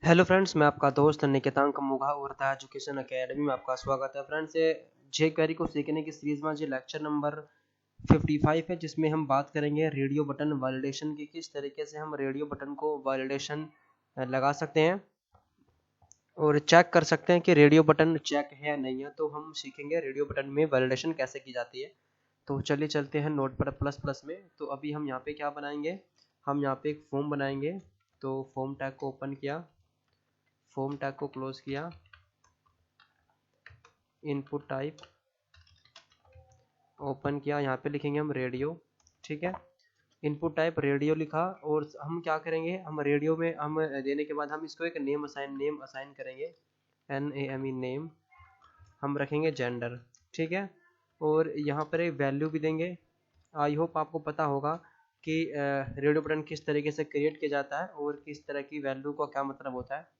Hello friends, मैं आपका दोस्त निकेतांक मुगा उर्दू एजुकेशन एकेडमी में आपका स्वागत है। फ्रेंड्स, ये जे क्वेरी को सीखने की सीरीज में जो लेक्चर नंबर 55 है, जिसमें हम बात करेंगे रेडियो बटन वैलिडेशन की, किस तरीके से हम रेडियो बटन को वैलिडेशन लगा सकते हैं और चेक कर सकते हैं कि रेडियो बटन चेक है या नहीं है। तो हम सीखेंगे रेडियो बटन में वैलिडेशन कैसे की जाती है। तो चलिए चलते हैं नोट पर प्लस प्लस में। तो अभी हम यहाँ पे क्या बनाएंगे, हम यहाँ पे एक फॉर्म बनाएंगे। तो फॉर्म टैग को ओपन किया, फॉर्म टैग को क्लोज किया, इनपुट टाइप ओपन किया, यहाँ पे लिखेंगे हम रेडियो। ठीक है, इनपुट टाइप रेडियो लिखा। और हम क्या करेंगे, हम रेडियो में हम देने के बाद हम इसको एक नेम असाइन करेंगे, NAME नेम। हम रखेंगे जेंडर। ठीक है, और यहाँ पर एक वैल्यू भी देंगे। आई होप आपको पता होगा कि रेडियो बटन किस तरीके से क्रिएट किया जाता है और किस तरह की वैल्यू का क्या मतलब होता है।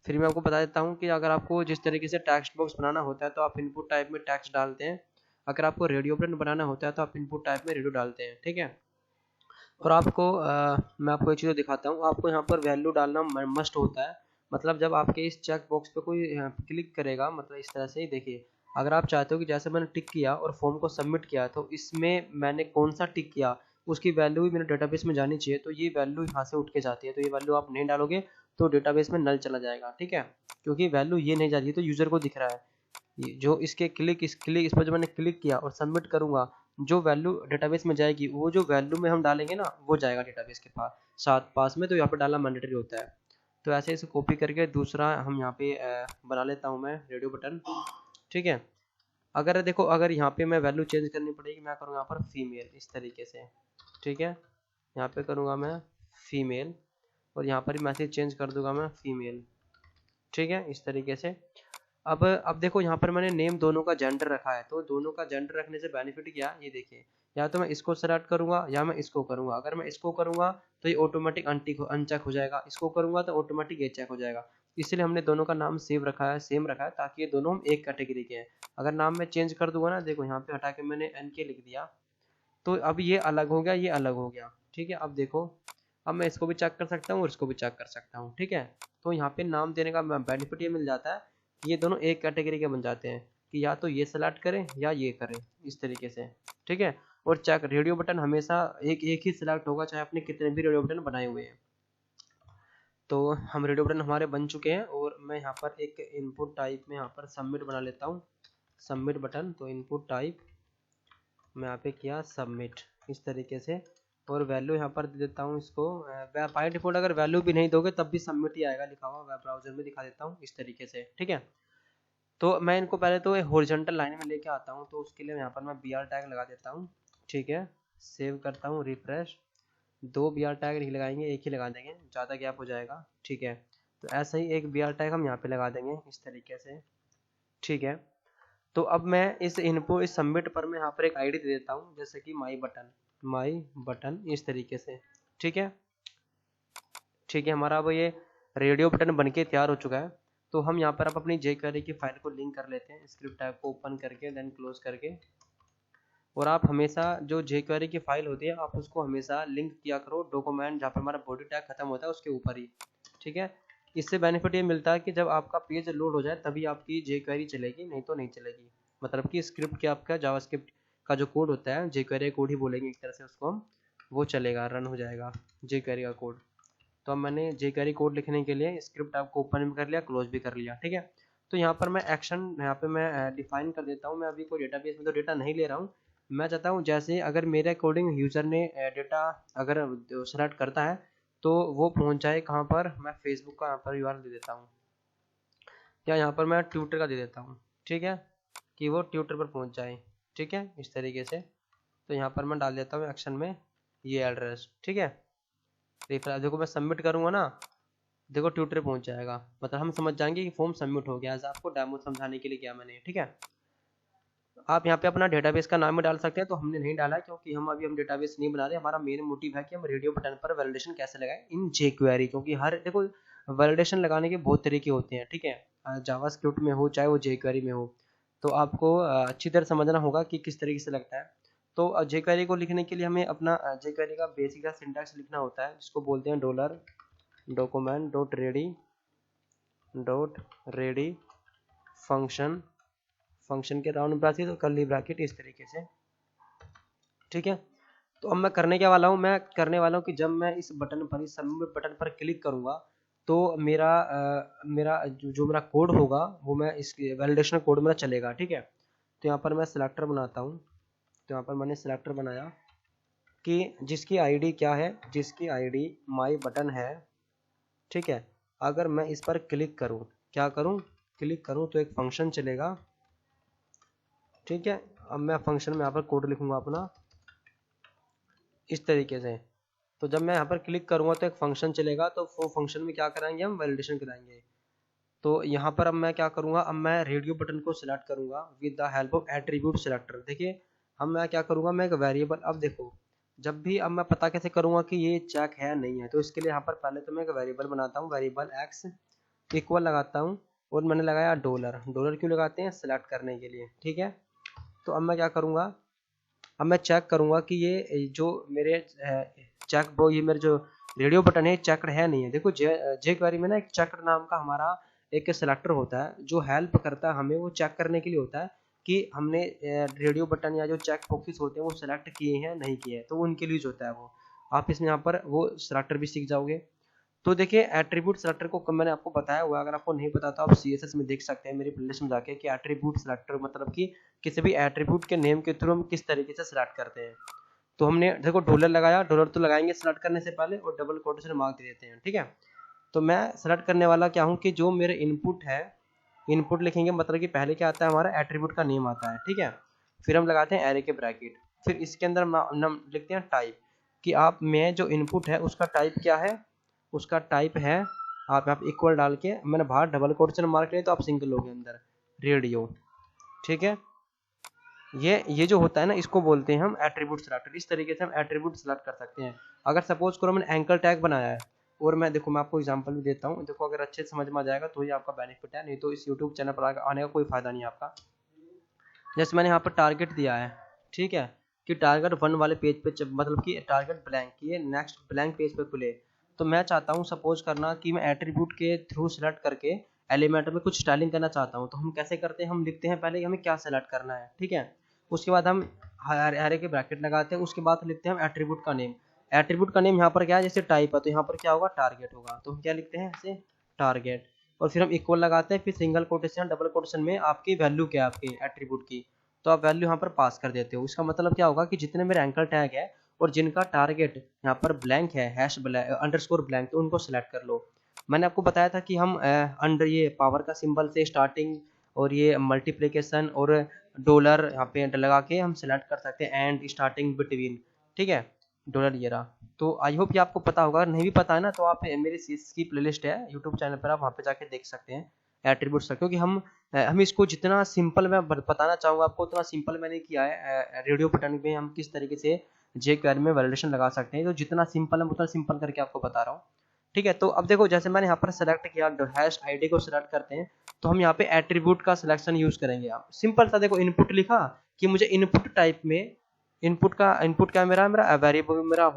फिर मैं आपको बता देता हूँ कि अगर आपको जिस तरीके से टेक्स्ट बॉक्स बनाना होता है तो आप इनपुट टाइप में टेक्स्ट डालते हैं। अगर आपको रेडियो बटन बनाना होता है तो आप इनपुट टाइप में रेडियो डालते हैं। ठीक है, और आपको मैं आपको एक चीज़ दिखाता हूँ। आपको यहाँ पर वैल्यू डालना मस्ट होता है। मतलब जब आपके इस चेक बॉक्स पे कोई क्लिक करेगा, मतलब इस तरह से ही देखिए, अगर आप चाहते हो कि जैसे मैंने टिक किया और फॉर्म को सबमिट किया तो इसमें मैंने कौन सा टिक किया उसकी वैल्यू भी मेरे डेटाबेस में जानी चाहिए। तो ये वैल्यू यहाँ से उठ के जाती है। तो ये वैल्यू आप नहीं डालोगे तो डेटाबेस में नल चला जाएगा। ठीक है, क्योंकि वैल्यू ये नहीं जाती है तो यूज़र को दिख रहा है। जो इसके इस पर जो मैंने क्लिक किया और सबमिट करूंगा, जो वैल्यू डेटाबेस में जाएगी वो जो वैल्यू में हम डालेंगे ना वो जाएगा डेटाबेस के पास में। तो यहाँ पे डालना मैंडेटरी होता है। तो ऐसे इसे कॉपी करके दूसरा हम यहाँ पे बना लेता हूँ मैं रेडियो बटन। ठीक है, अगर देखो, अगर यहाँ पे मैं वैल्यू चेंज करनी पड़ेगी, मैं करूँगा यहाँ पर फीमेल इस तरीके से। ठीक है, यहाँ पे करूँगा मैं फीमेल और यहाँ पर मैसेज चेंज कर दूंगा मैं फीमेल। ठीक है, इस तरीके से। अब देखो, यहाँ पर मैंने नेम दोनों का जेंडर रखा है। तो दोनों का जेंडर रखने से बेनिफिट क्या, ये देखिए, या तो मैं इसको सेलेक्ट करूंगा या मैं इसको करूंगा। अगर मैं इसको करूंगा तो ये ऑटोमेटिक अनचेक हो जाएगा, इसको करूंगा तो ऑटोमेटिक ये चेक हो जाएगा। इसलिए हमने दोनों का नाम सेम रखा है ताकि ये दोनों हम एक कैटेगरी के हैं। अगर नाम में चेंज कर दूंगा ना, देखो यहाँ पे हटा के मैंने NK लिख दिया, तो अब ये अलग हो गया, ये अलग हो गया। ठीक है, अब देखो, अब मैं इसको भी चेक कर सकता हूँ और इसको भी चेक कर सकता हूँ। ठीक है, तो यहाँ पे नाम देने का बेनिफिट ये मिल जाता है, ये दोनों एक कैटेगरी के बन जाते हैं कि या तो ये सेलेक्ट करें या ये करें, इस तरीके से। ठीक है, और चेक रेडियो बटन हमेशा एक एक ही सिलेक्ट होगा, चाहे आपने कितने भी रेडियो बटन बनाए हुए हैं। तो हम रेडियो बटन हमारे बन चुके हैं और मैं यहाँ पर एक इनपुट टाइप में यहाँ पर सबमिट बना लेता हूँ, सबमिट बटन। तो इनपुट टाइप मैं यहाँ पे किया सबमिट इस तरीके से, और वैल्यू यहाँ पर दे देता हूँ इसको। बाय डिफॉल्ट अगर वैल्यू भी नहीं दोगे तब भी सबमिट ही आएगा लिखा हुआ। वेब ब्राउजर में दिखा देता हूँ इस तरीके से। ठीक है, तो मैं इनको पहले तो हॉरिजॉन्टल लाइन में लेके आता हूँ। तो उसके लिए यहाँ पर मैं BR टैग लगा देता हूँ। ठीक है, सेव करता हूँ, रिफ्रेश। 2 BR टैग नहीं लगाएंगे, एक ही लगा देंगे, ज़्यादा गैप हो जाएगा। ठीक है, तो ऐसा ही एक BR टैग हम यहाँ पे लगा देंगे इस तरीके से। ठीक है, तो अब मैं इस सबमिट पर मैं यहाँ पर एक आईडी दे देता हूँ, जैसे कि माई बटन इस तरीके से। ठीक है, ठीक है, हमारा अब ये रेडियो बटन बनके तैयार हो चुका है। तो हम यहाँ पर अब अपनी jQuery की फाइल को लिंक कर लेते हैं, स्क्रिप्ट टैब को ओपन करके देन क्लोज करके। और आप हमेशा जो jQuery की फाइल होती है आप उसको हमेशा लिंक किया करो डॉक्यूमेंट जहाँ पर हमारा बॉडी टैग खत्म होता है उसके ऊपर ही। ठीक है, इससे बेनिफिट ये मिलता है कि जब आपका पेज लोड हो जाए तभी आपकी jQuery चलेगी, नहीं तो नहीं चलेगी। मतलब कि स्क्रिप्ट के आपका जावास्क्रिप्ट का जो कोड होता है, jQuery कोड ही बोलेंगे एक तरह से उसको हम, वो चलेगा, रन हो जाएगा jQuery का कोड। तो अब मैंने jQuery कोड लिखने के लिए स्क्रिप्ट आपको ओपन भी कर लिया, क्लोज भी कर लिया। ठीक है, तो यहाँ पर मैं एक्शन यहाँ पे मैं डिफाइन कर देता हूँ। मैं अभी कोई डेटाबेस में तो डेटा नहीं ले रहा हूँ। मैं चाहता हूँ जैसे अगर मेरे अकॉर्डिंग यूज़र ने डेटा अगर सेलेक्ट करता है तो वो पहुँच जाए कहाँ पर, मैं फेसबुक का यहाँ पर URL दे देता हूँ, या यहाँ पर मैं ट्विटर का दे देता हूँ। ठीक है, कि वो ट्विटर पर पहुँच जाए। ठीक है, इस तरीके से। तो यहाँ पर मैं डाल देता हूँ एक्शन में ये एड्रेस। ठीक है, देखो मैं सबमिट करूँगा ना, देखो ट्विटर पहुंच जाएगा, मतलब हम समझ जाएंगे कि फॉर्म सबमिट हो गया। ऐसा आपको डेमो समझाने के लिए किया मैंने। ठीक है, आप यहाँ पे अपना डेटाबेस का नाम भी डाल सकते हैं, तो हमने नहीं डाला क्योंकि हम डेटाबेस नहीं बना रहे। हमारा मेन मोटिव है कि हम रेडियो बटन पर वैलिडेशन कैसे लगाएं इन jQuery, क्योंकि हर देखो वैलिडेशन लगाने के बहुत तरीके होते हैं। ठीक है, जावास्क्रिप्ट में हो चाहे वो jQuery में हो, तो आपको अच्छी तरह समझना होगा कि किस तरीके से लगता है। तो jQuery को लिखने के लिए हमें अपना jQuery का बेसिक सिंटैक्स लिखना होता है, जिसको बोलते हैं $document.ready dot ready function, function के राउंड ब्रैकेट और कर्ली ब्रैकेट इस तरीके से, ठीक है। तो अब मैं करने क्या वाला हूँ, मैं करने वाला हूँ कि जब मैं इस बटन पर, इस सबमिट बटन पर क्लिक करूँगा तो मेरा जो मेरा कोड होगा वो मैं इस वैलिडेशन कोड मेरा चलेगा, ठीक है। तो यहाँ पर मैं सिलेक्टर बनाता हूँ, तो यहाँ पर मैंने सिलेक्टर बनाया कि जिसकी आईडी क्या है, जिसकी आईडी माई बटन है, ठीक है। अगर मैं इस पर क्लिक करूँ, क्या करूँ, क्लिक करूँ तो एक फंक्शन चलेगा, ठीक है। अब मैं फंक्शन में यहाँ पर कोड लिखूंगा अपना इस तरीके से। तो जब मैं यहाँ पर क्लिक करूँगा तो एक फंक्शन चलेगा, तो वो फंक्शन में क्या कराएंगे, हम वैलिडेशन कराएंगे। तो यहाँ पर अब मैं क्या करूँगा, अब मैं रेडियो बटन को सिलेक्ट करूँगा with the help of attribute selector. देखिए अब मैं क्या करूँगा, मैं एक वेरिएबल, अब देखो जब भी, अब मैं पता कैसे करूँगा कि ये चेक है नहीं है, तो इसके लिए यहाँ पर पहले तो मैं एक वेरिएबल बनाता हूँ, वेरिएबल एक्स इक्वल लगाता हूँ, और मैंने लगाया डॉलर। डॉलर क्यों लगाते हैं, सिलेक्ट करने के लिए, ठीक है। तो अब मैं क्या करूँगा, अब मैं चेक करूँगा कि ये जो मेरे चेक वो ये मेरे जो रेडियो बटन है चेकड है नहीं है। देखो जे क्वेरी में ना एक चेकड नाम का हमारा एक सिलेक्टर होता है जो हेल्प करता है हमें, वो चेक करने के लिए होता है कि हमने रेडियो बटन या जो चेक बॉक्सेस होते हैं वो सिलेक्ट किए हैं नहीं किए हैं, तो वो उनके लिए होता है वो। आप इसमें यहाँ पर वो सिलेक्टर भी सीख जाओगे। तो देखिए एट्रीब्यूट सिलेक्टर को मैंने आपको बताया हुआ है, अगर आपको नहीं पता तो आप CSS में देख सकते हैं मेरी प्लेलिस्ट में जाके कि एट्रीब्यूट सिलेक्टर मतलब कि किसी भी एट्रीब्यूट के नेम के थ्रू हम किस तरीके से सिलेक्ट करते हैं। तो हमने देखो डॉलर लगाया, डॉलर तो लगाएंगे सिलेक्ट करने से पहले, और डबल कोटेशन मार्क दे देते हैं, ठीक है। तो मैं सिलेक्ट करने वाला क्या हूँ कि जो मेरे इनपुट है, इनपुट लिखेंगे मतलब कि पहले क्या आता है हमारा एट्रीब्यूट का नेम आता है, ठीक है। फिर हम लगाते हैं एरे के ब्रैकेट, फिर इसके अंदर हम लिखते हैं टाइप कि आप में जो इनपुट है उसका टाइप क्या है, उसका टाइप है, आप यहाँ पे इक्वल डाल के, मैंने बाहर डबल कोटेशन मार्क लिया तो आप सिंगल लोगे अंदर, रेडियो, ठीक है। ये जो होता है ना इसको बोलते हैं हम एट्रीब्यूट सिलेक्टर। इस तरीके से हम एट्रीब्यूट सिलेक्ट कर सकते हैं। अगर सपोज करो मैंने एंकर टैग बनाया है, और मैं देखो मैं आपको एग्जांपल भी देता हूँ, देखो अगर अच्छे से समझ में आ जाएगा तो ही आपका बेनिफिट है, नहीं तो इस यूट्यूब चैनल पर आने का कोई फायदा नहीं है आपका। जैसे मैंने यहाँ पर टारगेट दिया है, ठीक है, कि टारगेट 1 वाले पेज पे मतलब कि टारगेट ब्लैंक, ये नेक्स्ट ब्लैंक पेज पे खुले। तो मैं चाहता हूँ सपोज करना कि मैं एट्रीब्यूट के थ्रू सेलेक्ट करके एलिमेंट में कुछ स्टाइलिंग करना चाहता हूँ। तो हम कैसे करते हैं, हम लिखते हैं पहले हमें क्या सेलेक्ट करना है, ठीक है। उसके बाद हम एरे के ब्रैकेट लगाते हैं, उसके बाद लिखते हैं हम एट्रीब्यूट का नेम। एट्रीब्यूट का नेम यहाँ पर क्या है, जैसे टाइप है तो यहाँ पर क्या होगा, टारगेट होगा, तो हम क्या लिखते हैं ऐसे टारगेट, और फिर हम इक्वल लगाते हैं, फिर सिंगल कोटेशन डबल कोटेशन में आपकी वैल्यू क्या है आपके एट्रीब्यूट की, तो आप वैल्यू यहाँ पर पास कर देते हो। इसका मतलब क्या होगा कि जितने मेरे एंकर टैग है और जिनका टारगेट यहाँ पर ब्लैंक है, हैश अंडरस्कोर ब्लैंक, तो उनको सेलेक्ट कर लो। मैंने आपको बताया था कि हम अंडर ये पावर का सिंबल से स्टार्टिंग और ये मल्टीप्लिकेशन और डॉलर यहाँ पे लगा के हम सेलेक्ट कर सकते हैं, एंड स्टार्टिंग बिटवीन, ठीक है, डॉलर ये रहा। तो आई होप ये आपको पता होगा, नहीं भी पता है ना तो आप मेरी CSS की प्लेलिस्ट है यूट्यूब चैनल पर, आप वहाँ पे जाके देख सकते हैं एट्रीब्यूट्स का, क्योंकि हम इसको जितना सिंपल मैं बताना चाहूँगा आपको उतना सिंपल मैंने किया है। रेडियो बटन में हम किस तरीके से जे क्वेरी में वैलिडेशन लगा सकते हैं, तो जितना सिंपल है उतना सिंपल करके आपको बता रहा हूँ, ठीक है। तो अब देखो जैसे मैंने यहाँ पर सेलेक्ट किया, हैश आईडी को सिलेक्ट करते हैं, तो हम यहाँ पे एट्रीब्यूट का सिलेक्शन यूज करेंगे। आप सिंपल सा देखो इनपुट लिखा कि मुझे इनपुट टाइप में, इनपुट क्या मेरा वेरिएबल मेरा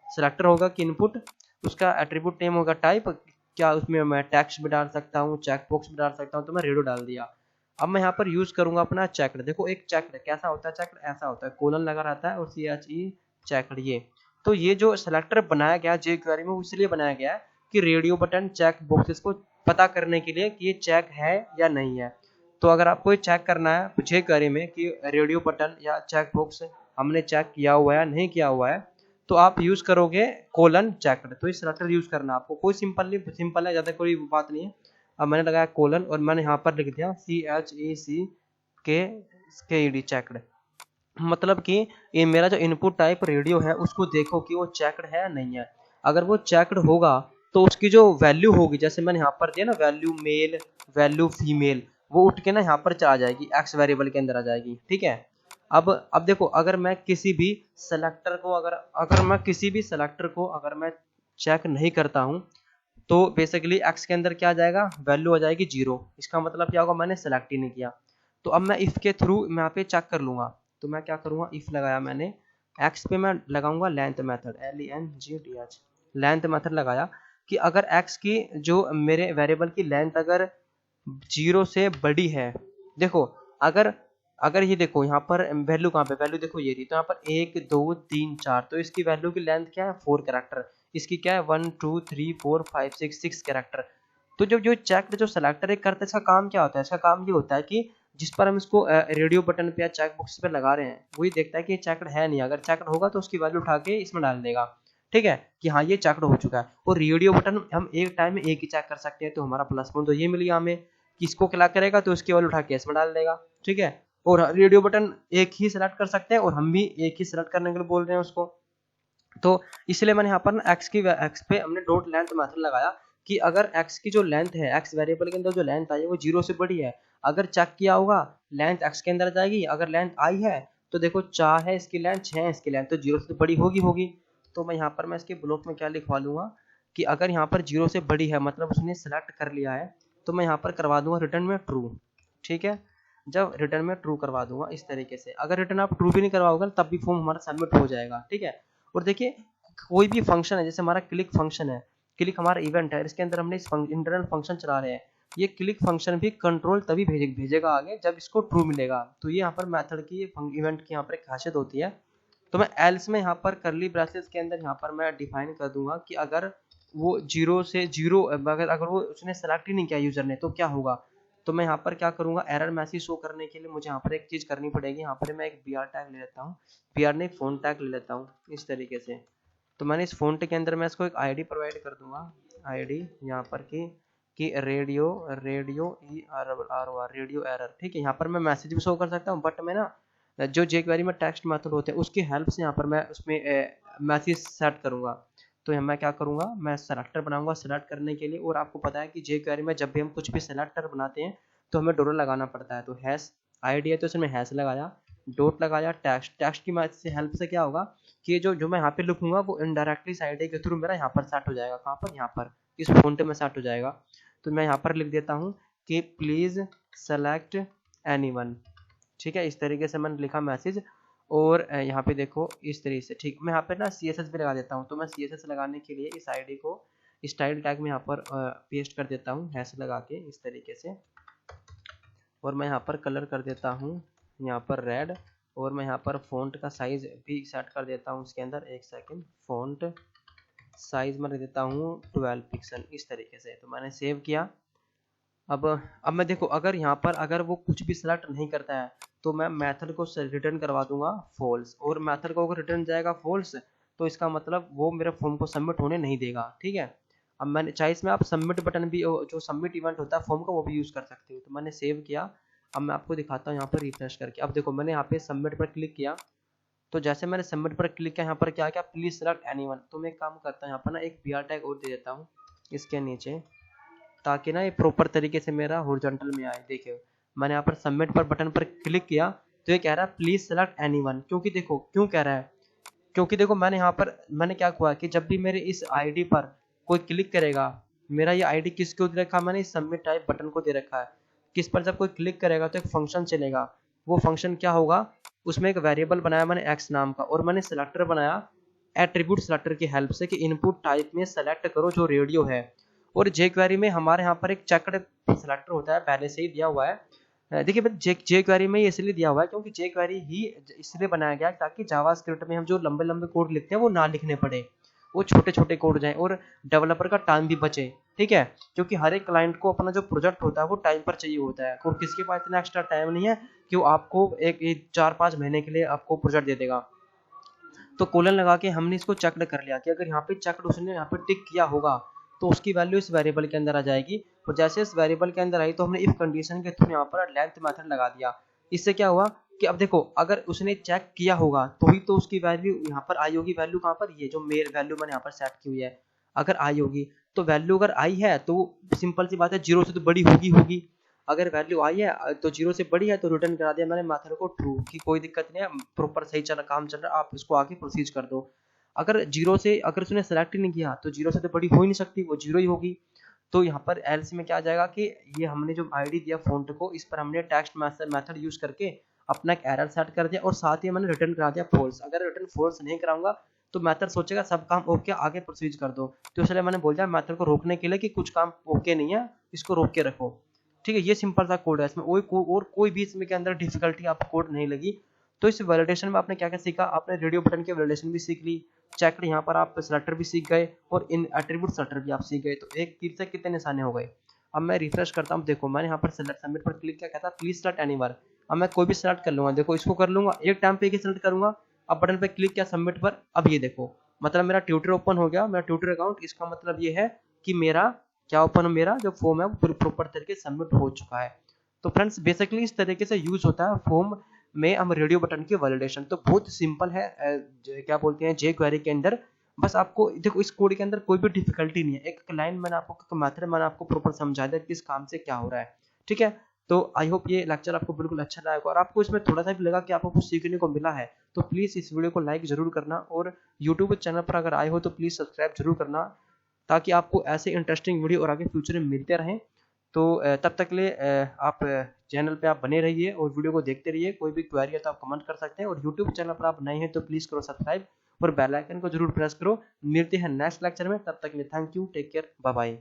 सिलेक्टर होगा कि इनपुट, उसका एट्रीब्यूट नेम होगा टाइप, क्या उसमें मैं टेक्स्ट भी डाल सकता हूँ, चेक बॉक्स भी डाल सकता हूँ, तो मैं रेडियो डाल दिया। अब मैं यहाँ पर यूज करूंगा अपना चेकड। देखो एक चेकड कैसा होता है, चेकड ऐसा होता है, कोलन लगा रहता है और CHE चेकड ये। तो ये जो सिलेक्टर बनाया गया जे क्वेरी में इसलिए बनाया गया है कि रेडियो बटन चेक बॉक्सेस को पता करने के लिए कि ये चेक है या नहीं है। तो अगर आपको ये चेक करना है जे क्वेरी में कि रेडियो बटन या चेक बॉक्स हमने चेक किया हुआ है नहीं किया हुआ है, तो आप यूज करोगे कोलन चेकड। तो इस सिलेक्टर यूज करना आपको, कोई सिंपल नहीं, सिंपल है, ज्यादा कोई बात नहीं है। अब मैंने लगाया कोलन और मैंने यहाँ पर लिख दिया CHECKED चेकड, मतलब कि ये मेरा जो इनपुट टाइप रेडियो है उसको देखो कि वो चेकड है या नहीं है। अगर वो चेकड होगा तो उसकी जो वैल्यू होगी, जैसे मैंने यहाँ पर दिया ना वैल्यू मेल वैल्यू फीमेल, वो उठ के ना यहाँ पर आ जाएगी, एक्स वेरिएबल के अंदर आ जाएगी, ठीक है। अब देखो अगर मैं किसी भी सेलेक्टर को अगर मैं किसी भी सेलेक्टर को अगर मैं चेक नहीं करता हूँ तो बेसिकली एक्स के अंदर क्या आ जाएगा, वैल्यू आ जाएगी 0। इसका मतलब क्या होगा, मैंने सेलेक्ट ही नहीं किया। तो अब मैं इफ के थ्रू मैं यहाँ पे चेक कर लूंगा। तो मैं क्या करूंगा, इफ लगाया मैंने, एक्स पे मैं लगाऊंगा length method, LENGTH length method लगाया। कि अगर x की जो मेरे वेरिएबल की लेंथ अगर 0 से बड़ी है, देखो अगर अगर ये देखो यहाँ पर वैल्यू कहाँ पे, वैल्यू देखो ये रही, तो यहाँ पर 1 2 3 4, तो इसकी वैल्यू की लेंथ क्या है 4 कैरेक्टर, इसकी क्या है 1 2 3 4 5 6 कैरेक्टर। तो जब जो चेक जो सेलेक्टर है करता है, इसका काम क्या होता है, इसका काम ये होता है कि जिस पर हम इसको रेडियो बटन पे या चेक बॉक्स पे लगा रहे हैं वही देखता है कि ये चेकड है नहीं, अगर चेकड होगा तो उसकी वैल्यू उठा के इसमें डाल देगा, ठीक है, कि हाँ ये चेकड हो चुका है। और रेडियो बटन हम एक टाइम में एक ही चेक कर सकते हैं, तो हमारा प्लस पॉइंट तो ये मिल गया हमें कि इसको क्या करेगा तो उसकी वैल्यू उठा के इसमें डाल देगा, ठीक है। और रेडियो बटन एक ही सिलेक्ट कर सकते हैं और हम भी एक ही सिलेक्ट करने के लिए बोल रहे हैं उसको, तो इसलिए मैंने यहाँ पर ना एक्स पे हमने डॉट लेंथ मेथड लगाया कि अगर x की जो लेंथ है, x वेरिएबल के अंदर जो लेंथ आई है वो 0 से बड़ी है, अगर चेक किया होगा लेंथ x के अंदर जाएगी, अगर लेंथ आई है तो देखो 4 है इसकी लेंथ, 6 है इसकी लेंथ, तो 0 से बड़ी होगी। तो मैं यहाँ पर मैं इसके ब्लॉक में क्या लिखवा लूंगा कि अगर यहाँ पर 0 से बड़ी है मतलब उसने सेलेक्ट कर लिया है, तो मैं यहाँ पर करवा दूंगा रिटर्न में ट्रू, ठीक है। जब रिटर्न में ट्रू करवा दूंगा इस तरीके से, अगर रिटर्न आप ट्रू भी नहीं करवाओगे तब भी फॉर्म हमारा सबमिट हो जाएगा, ठीक है। और देखिए कोई भी फंक्शन है, जैसे हमारा क्लिक फंक्शन है, क्लिक हमारा इवेंट है, इसके अंदर हमने इस इंटरनल फंक्शन चला रहे हैं, ये क्लिक फंक्शन भी कंट्रोल तभी भेजेगा आगे जब इसको ट्रू मिलेगा, तो ये यहाँ पर मेथड की इवेंट की यहाँ पर एक खासियत होती है। तो मैं एल्स में यहाँ पर करली ब्रेसेस के अंदर यहाँ पर मैं डिफाइन कर दूंगा कि अगर वो 0 से 0 अगर वो उसने सेलेक्ट ही नहीं किया यूजर ने तो क्या होगा, तो मैं यहाँ पर क्या करूंगा एरर मैसेज शो करने के लिए मुझे यहाँ पर एक चीज करनी पड़ेगी, यहाँ पर मैं एक br टैग ले लेता हूँ, br ने एक फोन टैग ले लेता हूँ इस तरीके से। तो मैंने इस फोन के अंदर मैं इसको एक आईडी प्रोवाइड कर दूंगा, आईडी यहाँ पर कि रेडियो रेडियो एरर, ठीक है। यहाँ पर मैं मैसेज भी शो कर सकता हूँ, बट मैं ना जो jQuery में टेक्स्ट मेथड होते हैं उसकी हेल्प से यहाँ पर मैं उसमें मैसेज सेट करूंगा। तो मैं क्या करूंगा, मैं सेलेक्टर बनाऊंगा सेलेक्ट करने के लिए, और आपको पता है कि jQuery में जब भी हम कुछ भी सेलेक्टर बनाते हैं तो हमें डॉलर लगाना पड़ता है, तो हैश आईडी है तो इसमें हैश लगाया, डॉट लगाया, टेक्स्ट की मदद से हेल्प से क्या होगा कि जो मैं यहाँ पे लिखूंगा वो इनडायरेक्टली इस आईडी के थ्रू मेरा यहाँ पर सेट हो जाएगा, कहाँ पर, यहाँ पर इस फॉन्ट में सेट हो जाएगा। तो मैं यहाँ पर लिख देता हूँ कि प्लीज सेलेक्ट एनीवन, ठीक है, इस तरीके से मैंने लिखा मैसेज। और यहाँ पे देखो इस तरीके से, ठीक, मैं यहाँ पे ना CSS भी लगा देता हूँ, तो मैं CSS लगाने के लिए इस आईडी को स्टाइल टैग में यहाँ पर पेस्ट कर देता हूँ हैश लगा के इस तरीके से, और मैं यहाँ पर कलर कर देता हूँ यहाँ पर रेड, और मैं यहाँ पर फ़ॉन्ट का साइज भी सेट कर देता हूँ उसके अंदर, एक सेकंड, फ़ॉन्ट साइज में रख देता हूँ 12 पिक्सल इस तरीके से। तो मैंने सेव किया। अब मैं देखो अगर यहाँ पर अगर वो कुछ भी सिलेक्ट नहीं करता है तो मैं मेथड को रिटर्न करवा दूंगा फॉल्स, और मेथड को अगर रिटर्न जाएगा फॉल्स तो इसका मतलब वो मेरे फॉर्म को सबमिट होने नहीं देगा, ठीक है। अब मैंने चाहे इसमें आप सबमिट बटन भी जो सबमिट इवेंट होता है फॉर्म का वो भी यूज़ कर सकते हो। तो मैंने सेव किया, अब मैं आपको दिखाता हूँ यहाँ पर रिफ्रेश करके। अब देखो मैंने यहाँ पे सबमिट पर क्लिक किया, तो जैसे मैंने सबमिट पर क्लिक किया यहाँ पर क्या प्लीज सेलेक्ट एनीवन। तो मैं एक काम करता हूँ यहाँ पर ना एक br टैग और दे देता हूँ इसके नीचे, ताकि ना ये प्रॉपर तरीके से मेरा हॉरिजॉन्टल में आए। देखिए मैंने यहाँ पर सबमिट पर बटन पर क्लिक किया तो ये कह रहा है प्लीज सेलेक्ट एनीवन, क्योंकि देखो क्यों कह रहा है, क्योंकि देखो मैंने क्या हुआ कि जब भी मेरे इस आईडी पर कोई क्लिक करेगा, मेरा ये आईडी किसको दे रखा है, मैंने इस सबमिट टाइप बटन को दे रखा है, किस पर जब कोई क्लिक करेगा तो एक फंक्शन चलेगा, वो फंक्शन क्या होगा, उसमें एक वेरिएबल बनाया मैंने x नाम का, और मैंने सेलेक्टर बनाया एट्रीब्यूट सेलेक्टर की हेल्प से कि इनपुट टाइप में सेलेक्ट करो जो रेडियो है। और jQuery में हमारे यहाँ पर एक चेकड सेलेक्टर होता है पहले से ही दिया हुआ है। देखिए jQuery में ये इसलिए दिया हुआ है क्योंकि jQuery ही इसलिए बनाया गया ताकि जावास्क्रिप्ट में हम जो लंबे लंबे कोड लिखते हैं वो ना लिखने पड़े, वो छोटे छोटे कोड जाए और डेवलपर का टाइम भी बचे, ठीक है। क्योंकि हर एक क्लाइंट को अपना जो प्रोजेक्ट होता है वो टाइम पर चाहिए होता है, और किसके पास इतना एक्स्ट्रा टाइम नहीं है कि वो आपको एक 4-5 महीने के लिए आपको प्रोजेक्ट दे देगा। तो कोलन लगा के हमने इसको चेकड कर लिया कि अगर यहाँ पे चेकड उसने यहाँ पे टिक किया होगा तो उसकी वैल्यू इस वेरिएबल के अंदर आ जाएगी, और जैसे इस वेरिएबल के अंदर आई तो हमने इफ कंडीशन के थ्रू यहाँ पर लेंथ मेथड लगा दिया। इससे क्या हुआ कि अब देखो अगर उसने चेक किया होगा तो ही तो उसकी वैल्यू यहाँ पर आई होगी, वैल्यू कहाँ पर, ये जो मेरे वैल्यू मैंने यहाँ पर सेट की हुई है, अगर आई होगी तो वैल्यू अगर आई है तो सिंपल सी बात है 0 से तो बड़ी होगी, अगर वैल्यू आई है तो 0 से बड़ी है तो रिटर्न करा दिया मैंने मेथड को ट्रू कि कोई दिक्कत नहीं है, प्रॉपर सही काम चल रहा है, आप इसको आगे प्रोसीड कर दो। अगर 0 से अगर उसने सेलेक्ट ही नहीं किया तो 0 से तो बड़ी हो ही नहीं सकती, वो 0 ही होगी। तो यहाँ पर एल्स में क्या आ जाएगा कि ये हमने जो आईडी दिया फॉन्ट को, इस पर हमने टेक्स्ट मेथड यूज करके अपना एक एरर सेट कर दिया और साथ ही मैंने रिटर्न करा दिया फॉल्स। अगर रिटर्न फॉल्स नहीं कराऊंगा तो मेथड सोचेगा सब काम ओके, आगे प्रोसीड कर दो। तो इसलिए मैंने बोल दिया मेथड को रोकने के लिए कि कुछ काम ओके नहीं है, इसको रोक के रखो। ठीक है, ये सिंपल सा कोड है, इसमें कोई भी इसमें के अंदर डिफिकल्टी आपको कोड नहीं लगी। तो इस वैलिडेशन में आपने क्या क्या सीखा, आपने रेडियो बटन की वैलिडेशन भी सीख ली, चेक यहाँ पर आप सेलेक्टर भी सीख गए और इन एट्रीब्यूट सेलेक्टर भी आप सीख गए। तो एक तीर से कितने निशाने हो गए। अब मैं रिफ्रेश करता हूँ, देखो मैंने यहाँ पर सेलेक्ट सबमिट पर क्लिक किया, कहता है प्लीज सेलेक्ट एनीवन। अब मैं कोई भी सेलेक्ट कर लूंगा, देखो इसको कर लूंगा, एक टाइम पे एक ही सेलेक्ट करूंगा। अब बटन पे क्लिक किया सबमिट पर, अब ये देखो मतलब मेरा ट्विटर ओपन हो गया, मेरा ट्विटर अकाउंट। इसका मतलब ये है कि मेरा क्या ओपन, मेरा जो फॉर्म है वो प्रॉपर तरीके से सबमिट हो चुका है। तो फ्रेंड्स बेसिकली इस तरीके से यूज होता है फॉर्म में हम रेडियो बटन की वैलिडेशन। तो बहुत सिंपल है, क्या बोलते हैं जे क्वेरी के अंदर। बस आपको देखो इस कोड के अंदर कोई भी डिफिकल्टी नहीं है, एक लाइन मैंने आपको मेथड मैंने आपको प्रॉपर समझा दिया किस काम से क्या हो रहा है। ठीक है, तो आई होप ये लेक्चर आपको बिल्कुल अच्छा लगा, और आपको इसमें थोड़ा सा भी लगा कि आपको कुछ सीखने को मिला है तो प्लीज इस वीडियो को लाइक जरूर करना, और यूट्यूब चैनल पर अगर आए हो तो प्लीज सब्सक्राइब जरूर करना, ताकि आपको ऐसे इंटरेस्टिंग वीडियो और आगे फ्यूचर में मिलते रहें। तो तब तक के लिए आप चैनल पे आप बने रहिए और वीडियो को देखते रहिए। कोई भी क्वेरी है तो आप कमेंट कर सकते हैं, और यूट्यूब चैनल पर आप नए हैं तो प्लीज़ करो सब्सक्राइब और बेल आइकन को जरूर प्रेस करो। मिलते हैं नेक्स्ट लेक्चर में, तब तक के लिए thank you, take care, bye bye.